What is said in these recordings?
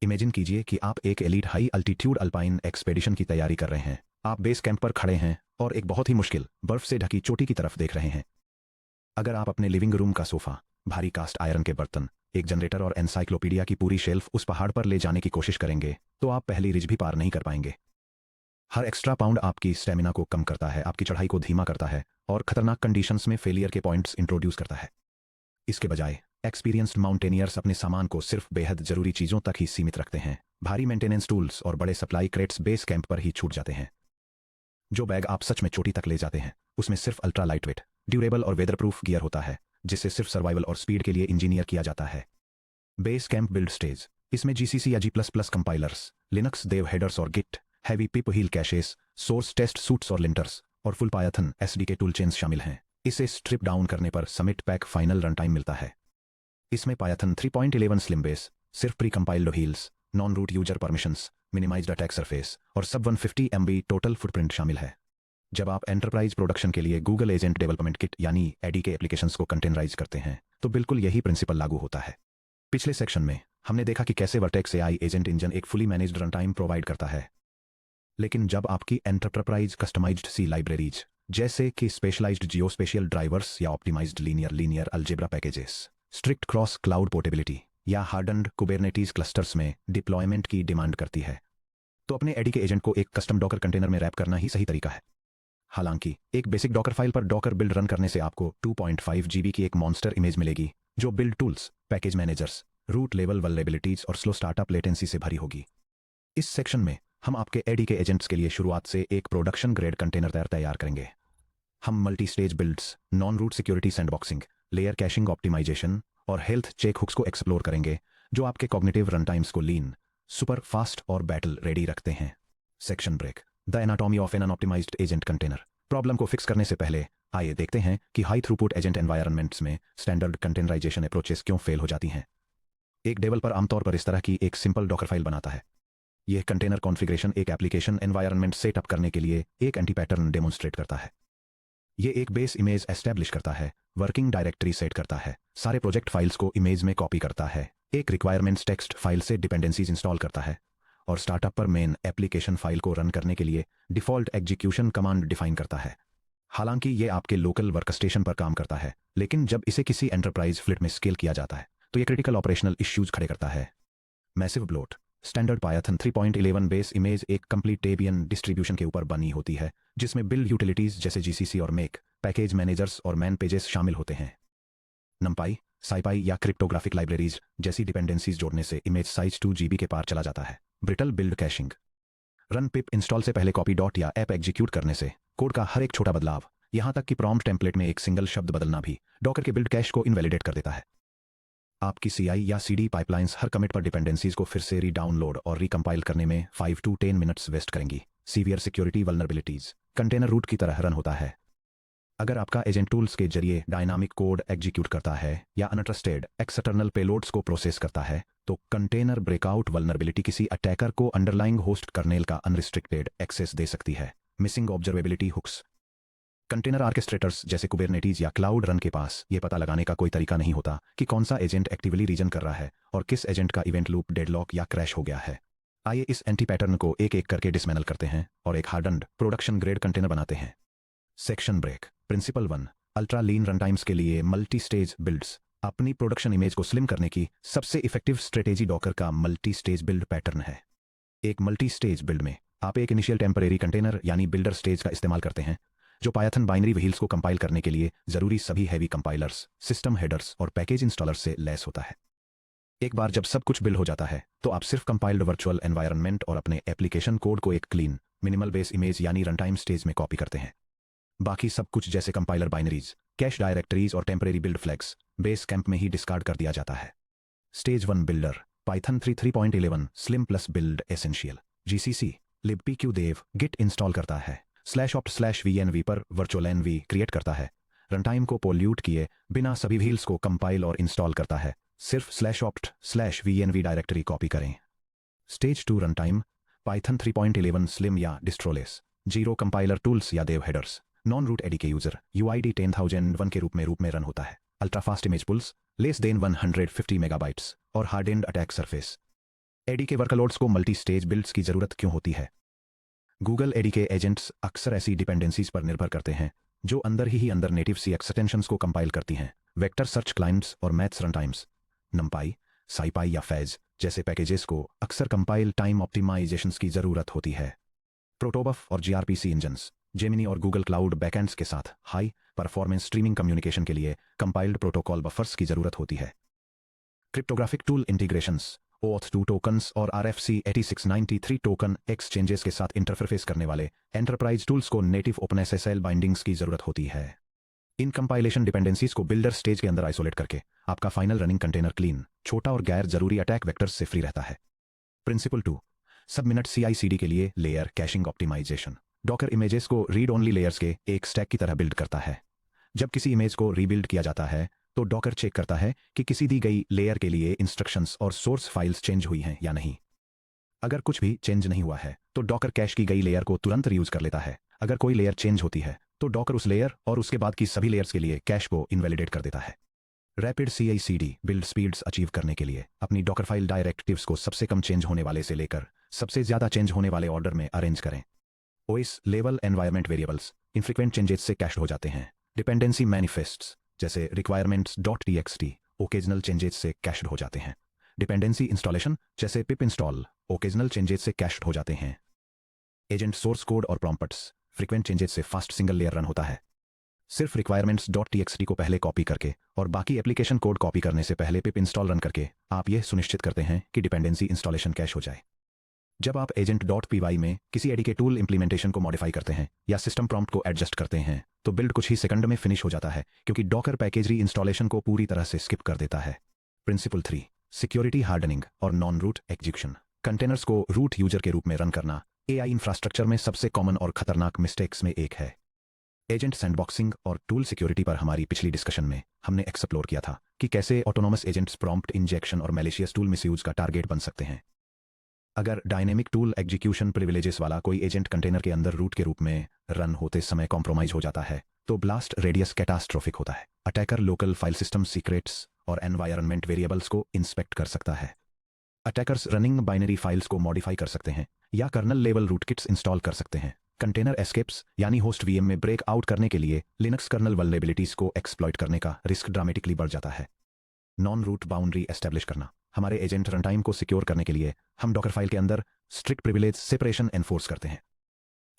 Imagine कीजिए कि आप एक elite high altitude alpine expedition की तैयारी कर रहे हैं। आप बेस कैंप पर खड़े हैं और एक बहुत ही मुश्किल बर्फ से ढकी चोटी की तरफ देख रहे हैं। अगर आप अपने लिविंग रूम का सोफा, भारी कास्ट आयरन के बर्तन, एक जनरेटर और एनसाइक्लोपीडिया की पूरी शेल्फ उस पहाड़ पर ले जाने की कोशिश करेंगे तो आप पहली रिज भी पार नहीं कर पाएंगे। हर एक्स्ट्रा पाउंड आपकी स्टेमिना को कम करता है, आपकी चढ़ाई को धीमा करता है और खतरनाक कंडीशंस में फेलियर के पॉइंट्स इंट्रोड्यूस करता है। इसके बजाय एक्सपीरियंस्ड माउंटेनियर्स अपने सामान को सिर्फ बेहद जरूरी चीजों तक ही सीमित रखते हैं। भारी मेंटेनेंस टूल्स और बड़े सप्लाई क्रेट्स बेस कैंप पर ही छूट जाते हैं। जो बैग आप सच में चोटी तक ले जाते हैं उसमें सिर्फ अल्ट्रा लाइटवेट, ड्यूरेबल और वेदरप्रूफ गियर होता है, जिसे सिर्फ सर्वाइवल और स्पीड के लिए इंजीनियर किया जाता है। बेस कैंप बिल्ड स्टेज, इसमें जीसीसी या G++ compilers, Linux dev headers और git, heavy pip wheel caches, source test suites और लिंटर्स और full Python SDK tool chains शामिल हैं। इसे स्ट्रिप डाउन करने पर summit pack final run time मिलता है। इसमें पायथन 3.11 स्लिम बेस, सिर्फ pre compiled wheels, non root user permissions, minimised attack surface और सब 150 MB टोटल फुटप्रिंट शामिल है। जब आप एंटरप्राइज प्रोडक्शन के लिए गूगल एजेंट डेवलपमेंट किट यानी एडीके एप्लीकेशंस को कंटेनराइज करते हैं तो बिल्कुल यही प्रिंसिपल लागू होता है। पिछले सेक्शन में हमने देखा कि कैसे वर्टेक्स एआई एजेंट इंजन एक fully managed run time provide करता है। लेकिन जब आपकी एंटरप्राइज कस्टमाइज्ड सी लाइब्रेरीज जैसे कि स्पेशलाइज्ड जियोस्पेशियल ड्राइवर्स या optimized linear algebra packages, strict cross cloud portability या हार्डन्ड कुबरनेटीज क्लस्टर्स में डिप्लॉयमेंट की डिमांड करती है, तो अपने एडीके एजेंट को एक कस्टम डॉकर कंटेनर में रैप करना ही सही तरीका है। हालांकि एक बेसिक डॉकर फाइल पर डॉकर बिल्ड रन करने से आपको 2.5 GB की एक मॉन्स्टर इमेज मिलेगी जो build tools, package managers, root level vulnerabilities और स्लो स्टार्टअप लेटेंसी से भरी होगी। इस सेक्शन में हम आपके एडीके एजेंट्स के लिए शुरुआत से एक प्रोडक्शन ग्रेड कंटेनर तैयार करेंगे। हम multi stage builds, non root security sandboxing, layer caching optimisation और हेल्थ चेक हुक्स को एक्सप्लोर करेंगे जो आपके कॉग्निटिव रन टाइम्स को लीन, सुपर फास्ट और बैटल रेडी रखते हैं। Section break, the anatomy of an unoptimised agent container. Problem को फिक्स करने से पहले आइए देखते हैं कि हाई थ्रूपुट एजेंट एनवायरनमेंट्स में स्टैंडर्ड कंटेनराइजेशन अप्रोचेस क्यों फेल हो जाती हैं। एक डेवलपर आमतौर पर इस तरह की एक सिंपल डॉकर फाइल बनाता है। यह कंटेनर कॉन्फ़िगरेशन एक एप्लीकेशन एनवायरनमेंट सेटअप करने के लिए एक एंटी पैटर्न डेमोन्स्ट्रेट करता है। यह एक बेस इमेज एस्टैब्लिश करता है, वर्किंग डायरेक्टरी सेट करता है, सारे प्रोजेक्ट फाइल्स को इमेज में कॉपी करता है, एक रिक्वायरमेंट्स टेक्स्ट फाइल से डिपेंडेंसीज इंस्टॉल करता है और स्टार्टअप पर मेन एप्लीकेशन फाइल को रन करने के लिए डिफ़ॉल्ट एग्जीक्यूशन कमांड डिफाइन करता है। हालांकि ये आपके लोकल वर्कस्टेशन पर काम करता है, लेकिन जब इसे किसी एंटरप्राइज फ्लीट में स्केल किया जाता है तो ये क्रिटिकल ऑपरेशनल इश्यूज खड़े करता है। Massive bloat, standard Python 3.11 base image एक कंप्लीट डेबियन डिस्ट्रीब्यूशन के ऊपर बनी होती है जिसमें बिल्ड यूटिलिटीज जैसे जीसीसी और मेक, पैकेज मैनेजर्स और मैन पेजेस शामिल होते हैं। नंपाई, साइपाई या क्रिप्टोग्राफिक लाइब्रेरीज जैसी डिपेंडेंसीज जोड़ने से इमेज साइज 2 GB के पार चला जाता है। ब्रिटल बिल्ड कैशिंग, रन पिप इंस्टॉल से पहले कॉपी डॉट या ऐप एग्जीक्यूट करने से कोड का हर एक छोटा बदलाव, यहां तक कि प्रॉम्प्ट टेम्पलेट में एक सिंगल शब्द बदलना भी डॉकर के बिल्ड कैश को इनवैलिडेट कर देता है। आपकी CI या CD पाइपलाइंस हर कमिट पर डिपेंडेंसीज को फिर से रीडाउनलोड और रिकम्पाइल करने में 5 to 10 मिनट्स वेस्ट करेंगी। Severe security vulnerabilities, container root की तरह रन होता है। अगर आपका एजेंट टूल्स के जरिए डायनामिक कोड एग्जीक्यूट करता है या अनट्रस्टेड एक्सटर्नल पेलोड्स को प्रोसेस करता है तो कंटेनर ब्रेकआउट वल्नरेबिलिटी किसी अटैकर को अंडरलाइंग होस्ट कर्नेल का अनरिस्ट्रिक्टेड एक्सेस दे सकती है। मिसिंग ऑब्जर्वेबिलिटी हुक्स, कंटेनर आर्केस्ट्रेटर्स जैसे कुबरनेटीज या क्लाउड रन के पास यह पता लगाने का कोई तरीका नहीं होता कि कौन सा एजेंट एक्टिवली रीजन कर रहा है और किस एजेंट का इवेंट लूप डेडलॉक या क्रैश हो गया है। आइए इस एंटी पैटर्न को एक एक करके डिसमेनल करते हैं और एक हार्डन्ड प्रोडक्शन ग्रेड कंटेनर बनाते हैं। सेक्शन ब्रेक, प्रिंसिपल 1, अल्ट्रा लीन रन टाइम्स के लिए मल्टी स्टेज बिल्ड्स। अपनी प्रोडक्शन इमेज को स्लिम करने की सबसे इफेक्टिव स्ट्रेटेजी डॉकर का मल्टी स्टेज बिल्ड पैटर्न है। एक मल्टी स्टेज बिल्ड में आप एक इनिशियल टेम्परेरी कंटेनर यानी बिल्डर स्टेज का इस्तेमाल करते हैं जो पायथन बाइनरी व्हील्स को कंपाइल करने के लिए जरूरी सभी हैवी कंपाइलर्स, सिस्टम हेडर्स और पैकेज इंस्टॉलर्स से लैस होता है। एक बार जब सब कुछ बिल्ड हो जाता है तो आप सिर्फ कंपाइल्ड वर्चुअल एनवायरनमेंट और अपने एप्लीकेशन कोड को एक क्लीन मिनिमल बेस इमेज यानी रन टाइम स्टेज में कॉपी करते हैं। बाकी सब कुछ जैसे कंपाइलर बाइनरीज, कैश डायरेक्टरीज और temporary build flags base camp में ही डिस्कार्ड कर दिया जाता है। Stage 1 builder, Python 3.11 slim plus build essential, GCC libpqdev git install करता है, /opt/vnv पर वर्चुअल एनवी क्रिएट करता है, रनटाइम को पोल्यूट किए बिना सभी व्हील्स को कंपाइल और इंस्टॉल करता है, सिर्फ /opt/vnv डायरेक्टरी कॉपी करें। स्टेज 2 रनटाइम, पाइथन 3.11 स्लिम या डिस्ट्रोलेस, जीरो कंपाइलर टूल्स या dev headers, non root ADK user UID 10001 के रूप में रन होता है, ultra fast image pulls less than 150 megabytes और hardened attack surface. ADK workloads को मल्टी स्टेज बिल्ड्स की जरूरत क्यों होती है? गूगल एडीके एजेंट्स अक्सर ऐसी डिपेंडेंसीज पर निर्भर करते हैं जो अंदर ही अंदर नेटिव सी एक्सटेंशंस को कंपाइल करती हैं। वेक्टर सर्च क्लाइंट्स और मैथ्स रन टाइम्स, नमपाई, साइपाई या फैज जैसे पैकेजेस को अक्सर कंपाइल टाइम ऑप्टिमाइजेशंस की जरूरत होती है। प्रोटोबफ और जीआरपीसी इंजन्स, जेमिनी और गूगल क्लाउड बैकएंड्स के साथ हाई परफॉर्मेंस स्ट्रीमिंग कम्युनिकेशन के लिए कंपाइल्ड प्रोटोकॉल बफर्स की जरूरत होती है। Cryptographic tool integrations, OAuth2 tokens और RFC8693 टोकन एक्सचेंजेस के साथ इंटरफेस करने वाले एंटरप्राइज टूल्स को नेटिव ओपनएसएसएल बाइंडिंग्स की जरूरत होती है। इन कंपाइलेशन डिपेंडेंसीज को बिल्डर स्टेज के अंदर आइसोलेट करके आपका फाइनल रनिंग कंटेनर क्लीन, छोटा और गैर जरूरी अटैक वेक्टर्स से फ्री रहता है। प्रिंसिपल 2, सब मिनट CI/CD के लिए layer caching optimization. Docker images को रीड ओनली लेयर्स के एक स्टैक की तरह बिल्ड करता है। जब किसी इमेज को रीबिल्ड किया जाता है तो डॉकर चेक करता है कि किसी दी गई लेयर के लिए इंस्ट्रक्शंस और सोर्स फाइल्स चेंज हुई हैं या नहीं। अगर कुछ भी चेंज नहीं हुआ है तो डॉकर कैश की गई लेयर को तुरंत रीयूज कर लेता है। अगर कोई लेयर चेंज होती है तो डॉकर उस लेयर और उसके बाद की सभी लेयर्स के लिए कैश को इनवैलिडेट कर देता है। Rapid CI/CD build speeds achieve करने के लिए अपनी डॉकर फाइल डायरेक्टिव्स को सबसे कम चेंज होने वाले से लेकर सबसे ज्यादा चेंज होने वाले ऑर्डर में अरेंज करें। OS level environment variables infrequent changes से कैश हो जाते हैं। डिपेंडेंसी मैनिफेस्ट्स जैसे requirements.txt ओकेजनल चेंजेस से कैश्ड हो जाते हैं। डिपेंडेंसी इंस्टॉलेशन जैसे पिप इंस्टॉल ओकेजनल चेंजेस से कैश्ड हो जाते हैं। एजेंट सोर्स कोड और प्रॉम्प्ट्स फ्रीक्वेंट चेंजेस से फास्ट सिंगल लेयर रन होता है। सिर्फ requirements.txt को पहले कॉपी करके और बाकी एप्लीकेशन कोड कॉपी करने से पहले पिप इंस्टॉल रन करके आप यह सुनिश्चित करते हैं कि डिपेंडेंसी इंस्टॉलेशन कैश हो जाए। जब आप agent.py में किसी एडीके टूल इंप्लीमेंटेशन को मॉडिफाई करते हैं या सिस्टम प्रॉम्प्ट को एडजस्ट करते हैं तो बिल्ड कुछ ही सेकंड में फिनिश हो जाता है क्योंकि डॉकर पैकेज री इंस्टॉलेशन को पूरी तरह से स्किप कर देता है। प्रिंसिपल 3, सिक्योरिटी हार्डनिंग और नॉन रूट एग्जीक्यूशन। कंटेनर्स को रूट यूजर के रूप में रन करना AI इंफ्रास्ट्रक्चर में सबसे कॉमन और खतरनाक मिस्टेक्स में एक है। एजेंट सैंडबॉक्सिंग और टूल सिक्योरिटी पर हमारी पिछली डिस्कशन में हमने एक्सप्लोर किया था कि कैसे ऑटोनोमस एजेंट्स प्रॉम्प्ट इंजेक्शन और मैलिशियस टूल मिसयूज का टारगेट बन सकते हैं। अगर डायनेमिक टूल एग्जीक्यूशन प्रिविलेजेस वाला कोई एजेंट कंटेनर के अंदर रूट के रूप में रन होते समय कॉम्प्रोमाइज हो जाता है तो ब्लास्ट रेडियस कैटास्ट्रोफिक होता है। Attacker local file system secrets और एनवायरनमेंट वेरिएबल्स को इंस्पेक्ट कर सकता है। अटैकर्स रनिंग बाइनरी फाइल्स को मॉडिफाई कर सकते हैं या कर्नल लेवल रूटकिट्स इंस्टॉल कर सकते हैं। कंटेनर एस्केप्स यानी होस्ट VM में ब्रेक आउट करने के लिए लिनक्स कर्नल वल्नरेबिलिटीज को एक्सप्लॉइट करने का रिस्क ड्रामेटिकली बढ़ जाता है। नॉन रूट बाउंड्री एस्टेब्लिश करना। हमारे एजेंट रनटाइम को सिक्योर करने के लिए हम डॉकर फाइल के अंदर स्ट्रिक्ट प्रिविलेज सेपरेशन एनफोर्स करते हैं।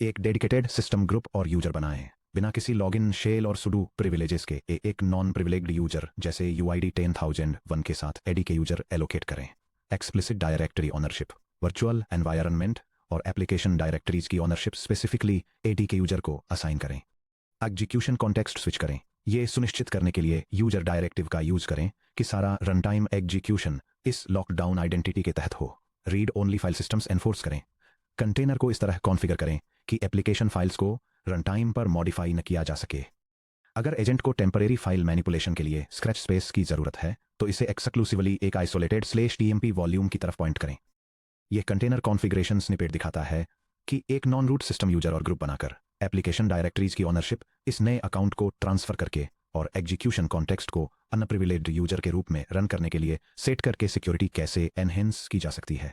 एक डेडिकेटेड सिस्टम ग्रुप और यूजर बनाएं बिना किसी लॉगिन शेल और सुडो प्रिविलेजेस के। एक नॉन प्रिविलेज्ड यूजर जैसे UID 10001 के साथ एडीके यूजर एलोकेट करें। Explicit directory ownership, virtual environment और एप्लीकेशन डायरेक्टरीज की ऑनरशिप स्पेसिफिकली एडीके यूजर को असाइन करें। एग्जीक्यूशन कॉन्टेक्स्ट स्विच करें। यह सुनिश्चित करने के लिए यूजर डायरेक्टिव का यूज करें कि सारा रनटाइम एग्जीक्यूशन इस लॉकडाउन आइडेंटिटी के तहत हो। Read only file systems enforce करें। कंटेनर को इस तरह कॉन्फ़िगर करें कि एप्लीकेशन फाइल्स को रनटाइम पर मॉडिफाई न किया जा सके। अगर एजेंट को टेम्परेरी फाइल मैनिपुलेशन के लिए स्क्रैच स्पेस की जरूरत है तो इसे एक्सक्लूसिवली एक आइसोलेटेड /tmp वॉल्यूम की तरफ पॉइंट करें। यह कंटेनर कॉन्फ़िगरेशन स्निपेट दिखाता है कि एक नॉन रूट सिस्टम यूजर और ग्रुप बनाकर एप्लीकेशन डायरेक्टरीज की ऑनरशिप इस नए अकाउंट को ट्रांसफर करके और एग्जीक्यूशन कॉन्टेक्स्ट को अनप्रिविलेज्ड यूजर के रूप में रन करने के लिए सेट करके सिक्योरिटी कैसे एनहेंस की जा सकती है।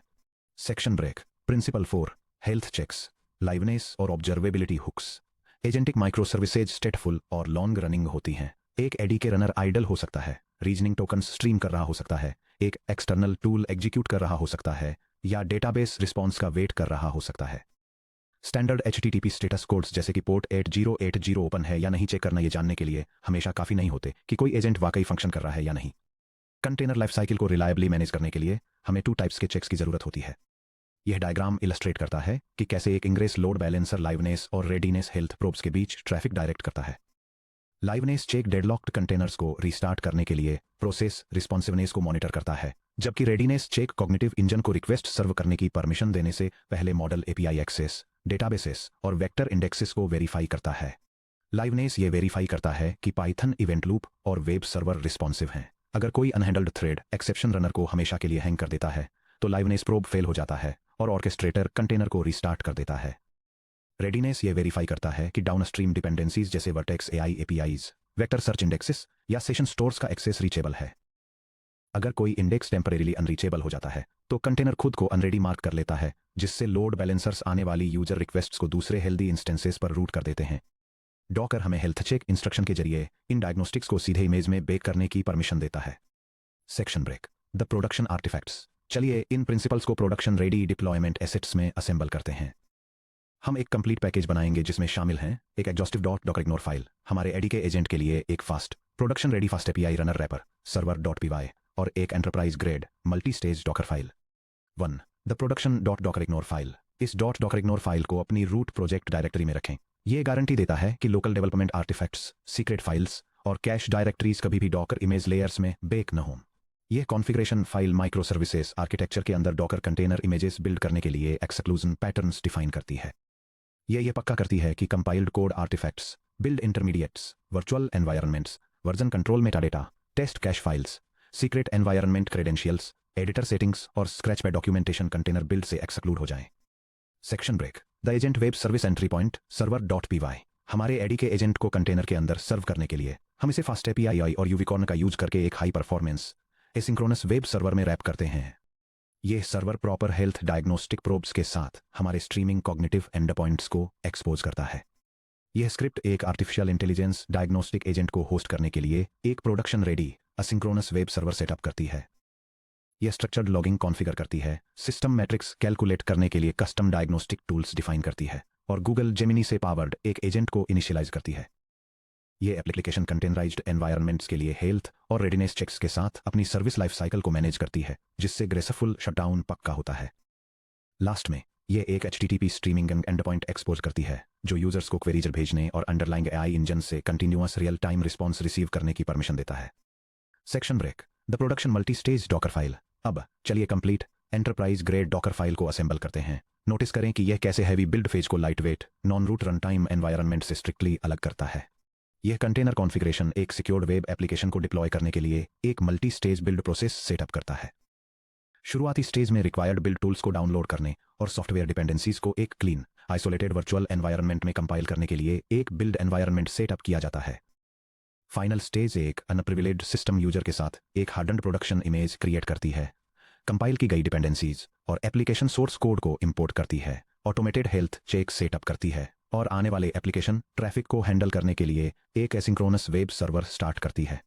Section break. Principle 4, health checks, liveness और observability hooks. Agentic micro services stateful और लॉन्ग रनिंग होती हैं। एक एडीके रनर आइडल हो सकता है, रीजनिंग टोकन्स स्ट्रीम कर रहा हो सकता है, एक एक्सटर्नल टूल एग्जीक्यूट कर रहा हो सकता है या डेटाबेस रिस्पॉन्स का वेट कर रहा हो सकता है। स्टैंडर्ड HTTP स्टेटस कोड्स जैसे कि पोर्ट 8080 ओपन है या नहीं चेक करना ये जानने के लिए हमेशा काफ़ी नहीं होते कि कोई एजेंट वाकई फंक्शन कर रहा है या नहीं। कंटेनर लाइफसाइकिल को रिलायबली मैनेज करने के लिए हमें 2 टाइप्स के चेक्स की जरूरत होती है। यह डायग्राम इलस्ट्रेट करता है कि कैसे एक इंग्रेस लोड बैलेंसर लाइवनेस और रेडीनेस हेल्थ प्रोब्स के बीच ट्रैफिक डायरेक्ट करता है। लाइवनेस चेक डेडलॉक्ड कंटेनर्स को रीस्टार्ट करने के लिए प्रोसेस रिस्पॉन्सिवनेस को मॉनिटर करता है, जबकि रेडीनेस चेक कॉग्निटिव इंजन को रिक्वेस्ट सर्व करने की परमिशन देने से पहले मॉडल API एक्सेस, डेटाबेसेस और वेक्टर इंडेक्सेस को वेरीफाई करता है। लाइवनेस ये वेरीफाई करता है कि पाइथन इवेंट लूप और वेब सर्वर रिस्पॉन्सिव हैं। अगर कोई अनहैंडल्ड थ्रेड एक्सेप्शन रनर को हमेशा के लिए हैंग कर देता है तो लाइवनेस प्रोब फेल हो जाता है और ऑर्केस्ट्रेटर कंटेनर को रीस्टार्ट कर देता है। रेडीनेस ये वेरीफाई करता है कि डाउनस्ट्रीम डिपेंडेंसीज जैसे vertex AI APIs, vector search indexes या सेशन स्टोर्स का एक्सेस रीचेबल है। अगर कोई इंडेक्स टेम्परेरीली अनरीचेबल हो जाता है तो कंटेनर खुद को अनरेडी मार्क कर लेता है, जिससे लोड बैलेंसर्स आने वाली यूजर रिक्वेस्ट्स को दूसरे हेल्दी इंस्टेंसेस पर रूट कर देते हैं। डॉकर हमें हेल्थ चेक इंस्ट्रक्शन के जरिए इन डायग्नोस्टिक्स को सीधे इमेज में बेक करने की परमिशन देता है। Section break, the production artifacts. चलिए इन प्रिंसिपल्स को प्रोडक्शन रेडी डिप्लॉयमेंट एसेट्स में असेंबल करते हैं। हम एक कंप्लीट पैकेज बनाएंगे जिसमें शामिल हैं एक एग्जॉस्टिव डॉकर इग्नोर फाइल, हमारे एडीके एजेंट के लिए एक fast production ready fast API runner wrapper server dot PY और एक enterprise grade multi stage Docker file. 1. The production Docker ignore file. इस डॉकर इग्नोर फाइल को अपनी रूट प्रोजेक्ट डायरेक्टरी में रखें। यह गारंटी देता है कि local development artifacts, secret files और कैश डायरेक्टरीज कभी भी डॉकर इमेज लेयर्स में बेक न हों। यह configuration file micro services architecture के अंदर डॉकर कंटेनर इमेजेस बिल्ड करने के लिए एक्सक्लूजन पैटर्न्स डिफाइन करती है। यह पक्का करती है कि compiled code artifacts, build intermediates, virtual environments, version control metadata, test cache files, secret environment credentials, editor settings और scratch pad documentation container build से एक्सक्लूड हो जाएं। Section break, the agent web service entry point server dot PY. हमारे ADK agent को container के अंदर सर्व करने के लिए हम इसे फास्ट एपीआई और यूनिकॉर्न का यूज करके एक high performance asynchronous web server में रैप करते हैं। यह server proper health diagnostic probes के साथ हमारे स्ट्रीमिंग कॉग्निटिव एंड पॉइंट्स को एक्सपोज करता है। यह स्क्रिप्ट एक आर्टिफिशियल इंटेलिजेंस डायग्नोस्टिक एजेंट को होस्ट करने के लिए एक production ready asynchronous web server setup करती है। यह स्ट्रक्चर्ड लॉगिंग कॉन्फ़िगर करती है, सिस्टम मैट्रिक्स कैलकुलेट करने के लिए कस्टम डायग्नोस्टिक टूल्स डिफाइन करती है और गूगल जेमिनी से पावर्ड एक एजेंट को इनिशियलाइज करती है। यह एप्लीकेशन कंटेनराइज्ड एनवायरनमेंट्स के लिए हेल्थ और रेडीनेस चेक्स के साथ अपनी सर्विस लाइफ साइकिल को मैनेज करती है, जिससे ग्रेसफुल शटडाउन पक्का होता है। लास्ट में यह एक HTTP streaming end point expose करती है, जो यूजर्स को क्वेरीज भेजने और अंडरलाइंग AI इंजन से continuous real time response receive करने की परमिशन देता है। Section break, the production multi stage Docker file. अब चलिए complete enterprise grade Docker file को असेंबल करते हैं। नोटिस करें कि यह कैसे हैवी बिल्ड फेज को light weight non root run time environment से स्ट्रिक्टली अलग करता है। यह कंटेनर कॉन्फ़िगरेशन एक सिक्योर्ड वेब एप्लीकेशन को डिप्लॉय करने के लिए एक multi stage build process setup करता है। शुरुआती स्टेज में रिक्वायर्ड बिल्ड टूल्स को डाउनलोड करने और सॉफ्टवेयर डिपेंडेंसीज को एक क्लीन आइसोलेटेड वर्चुअल एनवायरनमेंट में कंपाइल करने के लिए एक बिल्ड एनवायरनमेंट सेटअप किया जाता है। फाइनल स्टेज एक अनप्रिविलेज्ड सिस्टम यूजर के साथ एक हार्डन्ड प्रोडक्शन इमेज क्रिएट करती है, कंपाइल की गई डिपेंडेंसीज और एप्लीकेशन सोर्स कोड को इंपोर्ट करती है, ऑटोमेटेड हेल्थ चेक सेटअप करती है और आने वाले एप्लीकेशन ट्रैफिक को हैंडल करने के लिए एक एसिंक्रोनस वेब सर्वर स्टार्ट करती है।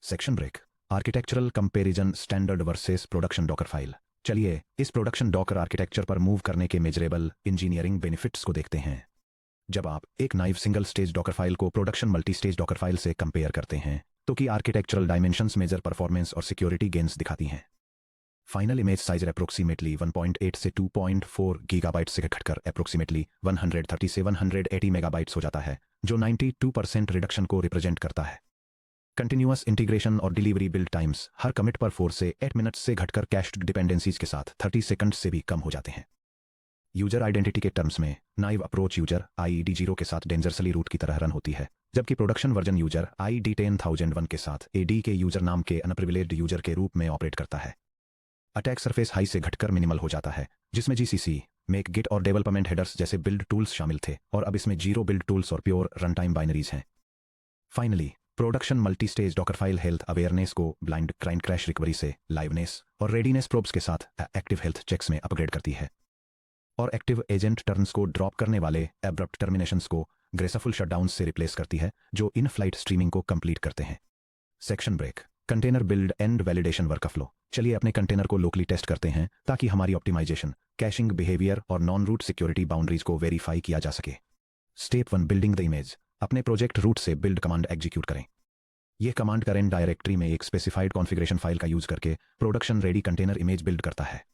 Section break, architectural comparison standard versus production Docker file. चलिए इस प्रोडक्शन डॉकर आर्किटेक्चर पर मूव करने के मेजरेबल इंजीनियरिंग बेनिफिट्स को देखते हैं। जब आप एक naive single stage Docker file को production multi stage Docker file से कंपेयर करते हैं तो key architectural dimensions major performance और सिक्योरिटी गेन्स दिखाती हैं। फाइनल इमेज साइज अप्रोक्सीमेटली 1.8 से 2.4 गीगाबाइट से घटकर अप्रोक्सीमेटली 130 से 180 मेगाबाइट्स हो जाता है, जो 92% रिडक्शन को रिप्रेजेंट करता है। कंटिन्यूअस इंटीग्रेशन और डिलीवरी बिल्ड टाइम्स हर कमिट पर 4 से 8 मिनट्स से घटकर कैश्ड डिपेंडेंसीज के साथ 30 सेकंड से भी कम हो जाते हैं। यूजर आइडेंटिटी के टर्म्स में नाइव अप्रोच यूजर IED 0 के साथ डेंजरसली रूट की तरह रन होती है, जबकि प्रोडक्शन वर्जन यूजर ID 10001 के साथ AD के यूजर नाम के अनप्रिविलेज्ड यूजर के रूप में ऑपरेट करता है। अटैक सरफेस हाई से घटकर मिनिमल हो जाता है, जिसमें GCC, मेक गिट और डेवलपमेंट हेडर्स जैसे बिल्ड टूल्स शामिल थे और अब इसमें 0 बिल्ड टूल्स और प्योर रन टाइम बाइनरीज हैं। Finally production multi stage Docker file health awareness को ब्लाइंड क्लाइंट क्रैश रिकवरी से लाइवनेस और रेडीनेस प्रोब्स के साथ एक्टिव हेल्थ चेक्स में अपग्रेड करती है और एक्टिव एजेंट टर्न्स को ड्रॉप करने वाले एब्रप्ट टर्मिनेशंस को ग्रेसफुल शटडाउन्स से रिप्लेस करती है, जो इन फ्लाइट स्ट्रीमिंग को कंप्लीट करते हैं। Section break, container build and validation workflow. चलिए अपने कंटेनर को लोकली टेस्ट करते हैं ताकि हमारी ऑप्टिमाइजेशन, कैशिंग बिहेवियर और नॉन रूट सिक्योरिटी बाउंड्रीज को वेरीफाई किया जा सके। Step 1, building the image. अपने प्रोजेक्ट रूट से बिल्ड कमांड एग्जीक्यूट करें। यह कमांड करेंट डायरेक्टरी में एक स्पेसिफाइड कॉन्फ़िगरेशन फाइल का यूज करके production ready container image build करता है।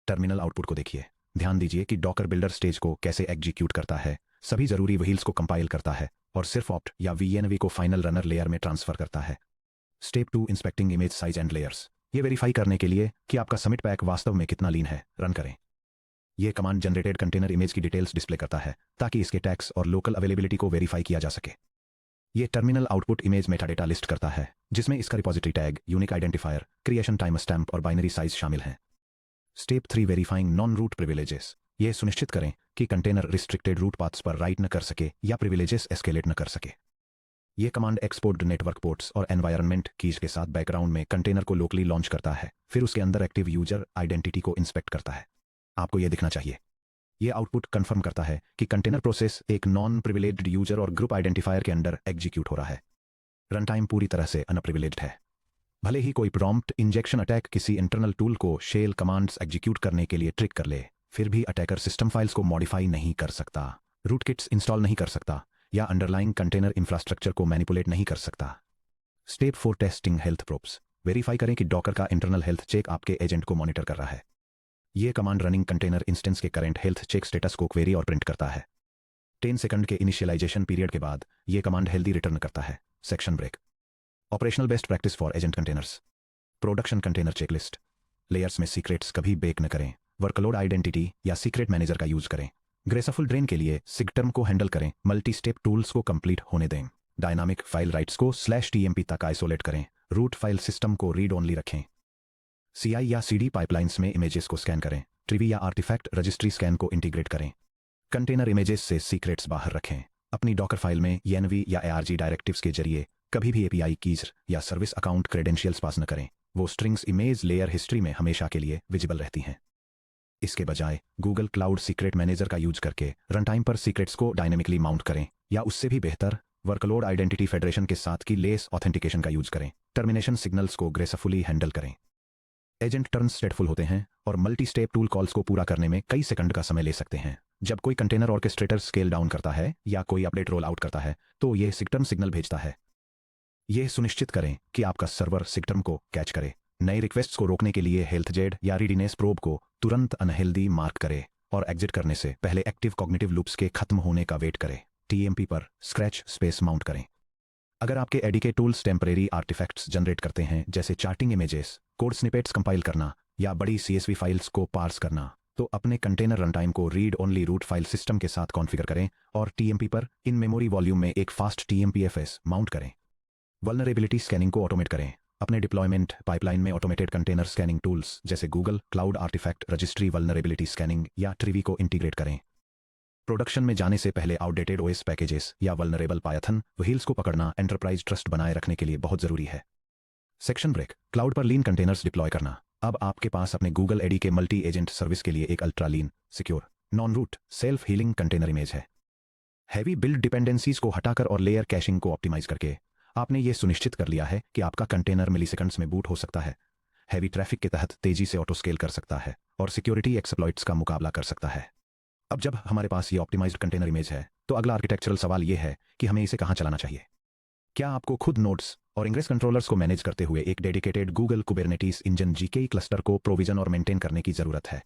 टर्मिनल आउटपुट को देखिए। ध्यान दीजिए कि डॉकर बिल्डर स्टेज को कैसे एग्जीक्यूट करता है, सभी जरूरी व्हील्स को कंपाइल करता है और सिर्फ ऑप्ट या VNV को फाइनल रनर लेयर में ट्रांसफर करता है। Step 2, inspecting image size and layers. ये वेरीफाई करने के लिए कि आपका सबमिट पैक वास्तव में कितना लीन है, रन करें। यह कमांड जनरेटेड कंटेनर इमेज की डिटेल्स डिस्प्ले करता है ताकि इसके टैग्स और लोकल अवेलेबिलिटी को वेरीफाई किया जा सके। यह terminal output image metadata list करता है, जिसमें इसका repository tag, unique identifier, creation time stamp और बाइनरी साइज शामिल हैं। Step 3, verifying non root privileges. यह सुनिश्चित करें कि कंटेनर रिस्ट्रिक्टेड रूट पाथ्स पर राइट न कर सके या प्रिविलेजेस एस्केलेट न कर सके। ये कमांड एक्सपोर्ट नेटवर्क पोर्ट्स और एनवायरनमेंट कीज के साथ बैकग्राउंड में कंटेनर को लोकली लॉन्च करता है, फिर उसके अंदर एक्टिव यूजर आइडेंटिटी को इंस्पेक्ट करता है। आपको यह दिखना चाहिए। यह आउटपुट कंफर्म करता है कि कंटेनर प्रोसेस एक नॉन प्रिविलेज्ड यूजर और ग्रुप आइडेंटिफायर के अंडर एग्जीक्यूट हो रहा है। रन टाइम पूरी तरह से अनप्रिविलेज्ड है। भले ही कोई प्रॉम्प्ट इंजेक्शन अटैक किसी इंटरनल टूल को शेल कमांड्स एग्जीक्यूट करने के लिए ट्रिक कर ले, फिर भी अटैकर सिस्टम फाइल्स को मॉडिफाई नहीं कर सकता, रूटकिट्स इंस्टॉल नहीं कर सकता या अंडरलाइंग कंटेनर इंफ्रास्ट्रक्चर को मैनिपुलेट नहीं कर सकता। Step 4 testing health probes. Verify करें कि डॉकर का इंटरनल हेल्थ चेक आपके एजेंट को मॉनिटर कर रहा है। यह कमांड रनिंग कंटेनर इंस्टेंस के करंट हेल्थ चेक स्टेटस को क्वेरी और प्रिंट करता है। 10 सेकंड के इनिशियलाइजेशन पीरियड के बाद यह कमांड हेल्दी रिटर्न करता है। Section break. Operational best practice for agent containers. Production container checklist. Layers में सीक्रेट्स कभी बेक न करें। वर्कलोड आइडेंटिटी या सीक्रेट मैनेजर का यूज करें। ग्रेसफुल ड्रेन के लिए सिगटर्म को हैंडल करें। मल्टी स्टेप टूल्स को कंप्लीट होने दें। डायनामिक फाइल राइट्स को /tmp तक आइसोलेट करें। रूट फाइल सिस्टम को रीड ओनली रखें। CI या CD पाइपलाइंस में इमेजेस को स्कैन करें। ट्रिवी या आर्टिफैक्ट रजिस्ट्री स्कैन को इंटीग्रेट करें। कंटेनर इमेजेस से सीक्रेट्स बाहर रखें। अपनी डॉकर फाइल में env या arg डायरेक्टिव्स के जरिए कभी भी API कीज या सर्विस अकाउंट क्रेडेंशियल्स पास न करें। वो स्ट्रिंग्स इमेज लेयर हिस्ट्री में हमेशा के लिए विजिबल रहती हैं। इसके बजाय गूगल क्लाउड सीक्रेट मैनेजर का यूज करके रन टाइम पर सीक्रेट्स को डायनेमिकली माउंट करें, या उससे भी बेहतर वर्कलोड आइडेंटिटी फेडरेशन के साथ की लेस ऑथेंटिकेशन का यूज करें। टर्मिनेशन सिग्नल्स को ग्रेसफुली हैंडल करें। एजेंट टर्न्स स्टेटफुल होते हैं और मल्टी स्टेप टूल कॉल्स को पूरा करने में कई सेकंड का समय ले सकते हैं। जब कोई कंटेनर ऑर्केस्ट्रेटर स्केल डाउन करता है या कोई अपडेट रोल आउट करता है तो यह सिगटर्म सिग्नल भेजता है। यह सुनिश्चित करें कि आपका सर्वर सिगटर्म को कैच करे। नए रिक्वेस्ट्स को रोकने के लिए हेल्थजेड या रीडीनेस प्रोब को तुरंत अनहेल्दी मार्क करे और एग्जिट करने से पहले एक्टिव कॉग्निटिव लूप्स के खत्म होने का वेट करें। TMP पर स्क्रैच स्पेस माउंट करें। अगर आपके ADK tools temporary artifacts generate करते हैं, जैसे charting images, code snippets compile करना या बड़ी CSV फाइल्स को पार्स करना, तो अपने कंटेनर रनटाइम को read only root file system के साथ कॉन्फ़िगर करें और TMP पर इन मेमोरी वॉल्यूम में एक फास्ट TMPFS माउंट करें। वल्नरेबिलिटी स्कैनिंग को ऑटोमेट करें। अपने डिप्लॉयमेंट पाइपलाइन में ऑटोमेटेड कंटेनर स्कैनिंग टूल्स जैसे Google Cloud artifact registry vulnerability scanning या ट्रिवी को इंटीग्रेट करें। प्रोडक्शन में जाने से पहले आउटडेटेड OS पैकेजेस या वल्नरेबल पायथन व्हील्स को पकड़ना एंटरप्राइज ट्रस्ट बनाए रखने के लिए बहुत जरूरी है। Section break. क्लाउड पर लीन कंटेनर्स डिप्लॉय करना। अब आपके पास अपने Google ADK multi agent service के लिए एक ultra lean, secure, non root, self healing container image है। हैवी बिल्ड डिपेंडेंसीज को हटाकर और लेयर कैशिंग को ऑप्टिमाइज करके आपने ये सुनिश्चित कर लिया है कि आपका कंटेनर मिलीसेकंड्स में बूट हो सकता है, हैवी ट्रैफिक के तहत तेजी से ऑटो स्केल कर सकता है और सिक्योरिटी एक्सप्लॉइट्स का मुकाबला कर सकता है। अब जब हमारे पास ये ऑप्टिमाइज्ड कंटेनर इमेज है, तो अगला आर्किटेक्चरल सवाल ये है कि हमें इसे कहाँ चलाना चाहिए। क्या आपको खुद नोड्स और इंग्रेस कंट्रोलर्स को मैनेज करते हुए एक dedicated Google Kubernetes engine GKE cluster को प्रोविजन और मेंटेन करने की जरूरत है,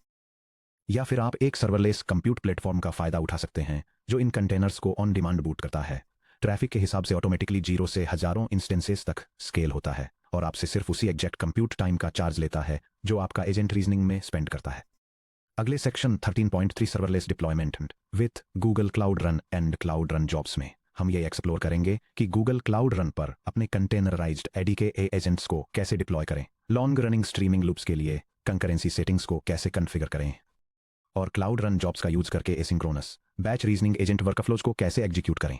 या फिर आप एक सर्वरलेस कंप्यूट प्लेटफॉर्म का फायदा उठा सकते हैं जो इन कंटेनर्स को ऑन डिमांड बूट करता है, ट्रैफिक के हिसाब से ऑटोमेटिकली 0 से हजारों इंस्टेंसेस तक स्केल होता है और आपसे सिर्फ उसी एग्जैक्ट कंप्यूट टाइम का चार्ज लेता है जो आपका एजेंट रीजनिंग में स्पेंड करता है। अगले section 13.3 serverless deployment with Google cloud run and cloud run jobs में हम ये एक्सप्लोर करेंगे कि गूगल क्लाउड रन पर अपने कंटेनराइज्ड एडीके एजेंट्स को कैसे डिप्लॉय करें, लॉन्ग रनिंग स्ट्रीमिंग लूप्स के लिए कंकरेंसी सेटिंग्स को कैसे कॉन्फ़िगर करें और क्लाउड रन जॉब्स का यूज करके asynchronous batch reasoning agent workflows को कैसे एग्जीक्यूट करें।